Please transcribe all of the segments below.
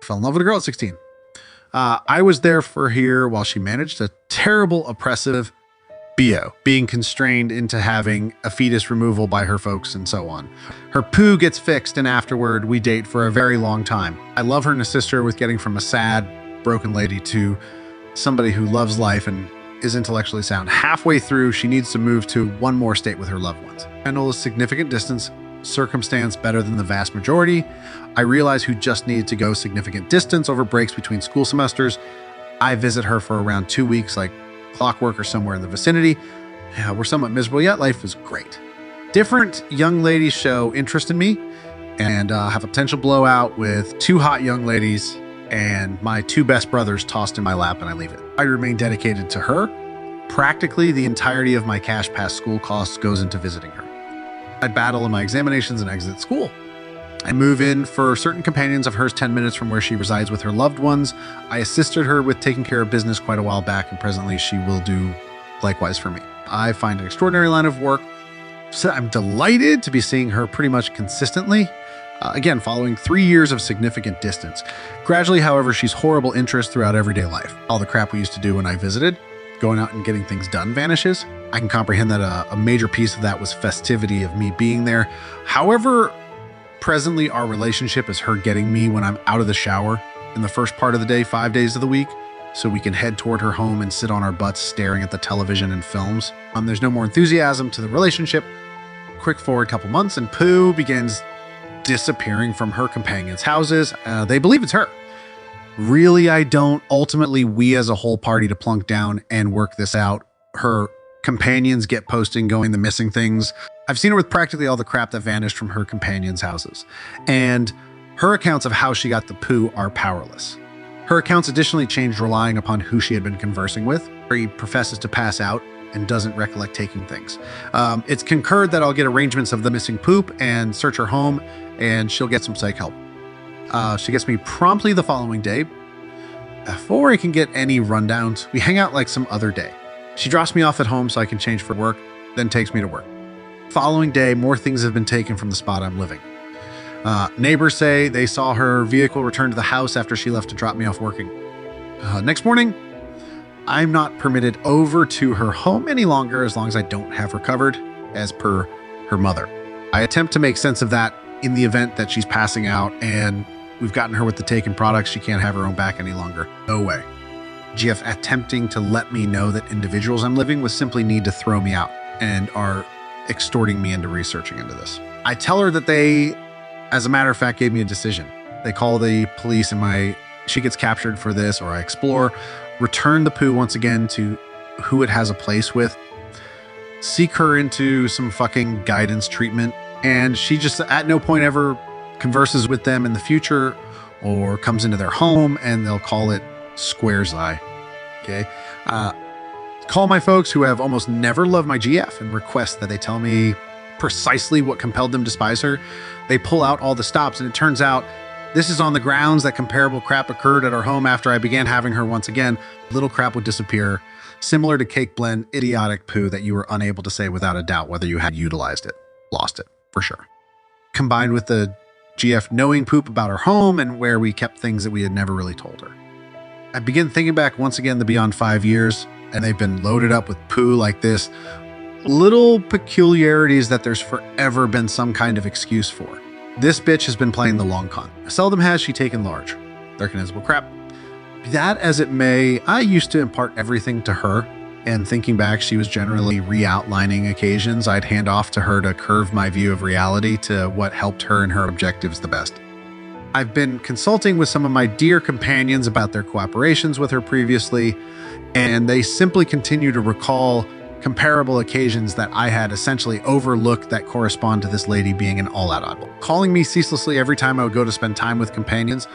Fell in love with a girl at 16. I was there for her while she managed a terrible, oppressive BO, being constrained into having a fetus removal by her folks and so on. Her poo gets fixed, and afterward, we date for a very long time. I love her and assist her with getting from a sad, broken lady to somebody who loves life and is intellectually sound. Halfway through, she needs to move to one more state with her loved ones. Handle a significant distance circumstance better than the vast majority. I realize who just needed to go significant distance over breaks between school semesters. I visit her for around 2 weeks, like clockwork or somewhere in the vicinity. Yeah, we're somewhat miserable, yet life is great. Different young ladies show interest in me and have a potential blowout with 2 hot young ladies and my 2 best brothers tossed in my lap, and I leave it. I remain dedicated to her. Practically the entirety of my cash past school costs goes into visiting her. I battle in my examinations and exit school. I move in for certain companions of hers 10 minutes from where she resides with her loved ones. I assisted her with taking care of business quite a while back, and presently she will do likewise for me. I find an extraordinary line of work. So I'm delighted to be seeing her pretty much consistently. Again, following 3 years of significant distance. Gradually, however, she's horrible interest throughout everyday life. All the crap we used to do when I visited, going out and getting things done, vanishes. I can comprehend that a major piece of that was festivity of me being there. However, presently our relationship is her getting me when I'm out of the shower in the first part of the day, 5 days of the week, so we can head toward her home and sit on our butts staring at the television and films. There's no more enthusiasm to the relationship. Quick forward couple months and Pooh begins disappearing from her companions' houses. They believe it's her. Really, I don't. Ultimately, we as a whole party to plunk down and work this out. Her companions get posting going the missing things. I've seen her with practically all the crap that vanished from her companions' houses. And her accounts of how she got the poo are powerless. Her accounts additionally changed relying upon who she had been conversing with. He professes to pass out and doesn't recollect taking things. It's concurred that I'll get arrangements of the missing poop and search her home, and she'll get some psych help. She gets me promptly the following day. Before I can get any rundowns, we hang out like some other day. She drops me off at home so I can change for work, then takes me to work. Following day, more things have been taken from the spot I'm living. Neighbors say they saw her vehicle return to the house after she left to drop me off working. Next morning, I'm not permitted over to her home any longer as long as I don't have her covered, as per her mother. I attempt to make sense of that in the event that she's passing out and we've gotten her with the taken products. She can't have her own back any longer. No way. GF attempting to let me know that individuals I'm living with simply need to throw me out and are extorting me into researching into this. I tell her that they, as a matter of fact, gave me a decision. They call the police and she gets captured for this, or I explore, return the poo once again to who it has a place with, seek her into some fucking guidance treatment, and she just at no point ever converses with them in the future or comes into their home, and they'll call it Square's Eye. Okay. Call my folks who have almost never loved my GF and request that they tell me precisely what compelled them to despise her. They pull out all the stops, and it turns out this is on the grounds that comparable crap occurred at our home after I began having her once again. Little crap would disappear, similar to cake blend, idiotic poo that you were unable to say without a doubt whether you had utilized it. Lost it, for sure. Combined with the GF knowing poop about her home and where we kept things that we had never really told her. I begin thinking back once again the beyond 5 years, and they've been loaded up with poo like this. Little peculiarities that there's forever been some kind of excuse for. This bitch has been playing the long con. Seldom has she taken large. Darkenizable crap. Be that as it may, I used to impart everything to her, and thinking back, she was generally re-outlining occasions I'd hand off to her to curve my view of reality to what helped her and her objectives the best. I've been consulting with some of my dear companions about their cooperations with her previously, and they simply continue to recall comparable occasions that I had essentially overlooked that correspond to this lady being an all-out oddball. Calling me ceaselessly every time I would go to spend time with companions,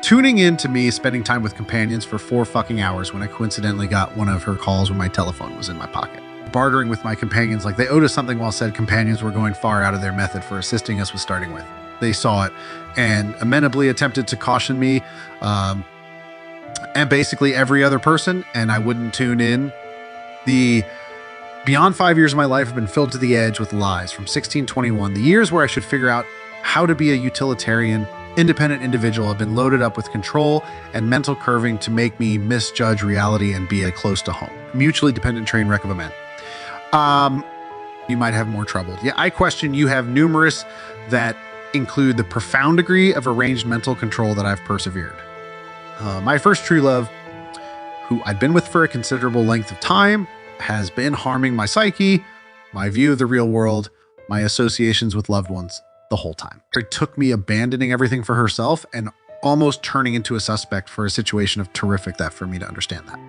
tuning in to me spending time with companions for 4 fucking hours when I coincidentally got one of her calls when my telephone was in my pocket. Bartering with my companions like they owed us something while said companions were going far out of their method for assisting us with starting with. They saw it and amenably attempted to caution me, and basically every other person, and I wouldn't tune in. The beyond 5 years of my life have been filled to the edge with lies from 1621, the years where I should figure out how to be a utilitarian, independent individual have been loaded up with control and mental curving to make me misjudge reality and be a close to home. Mutually dependent train wreck of a man. You might have more trouble. Yeah, I question you have numerous that include the profound degree of arranged mental control that I've persevered. My first true love, who I'd been with for a considerable length of time, has been harming my psyche, my view of the real world, my associations with loved ones the whole time. It took me abandoning everything for herself and almost turning into a suspect for a situation of terrific theft for me to understand that.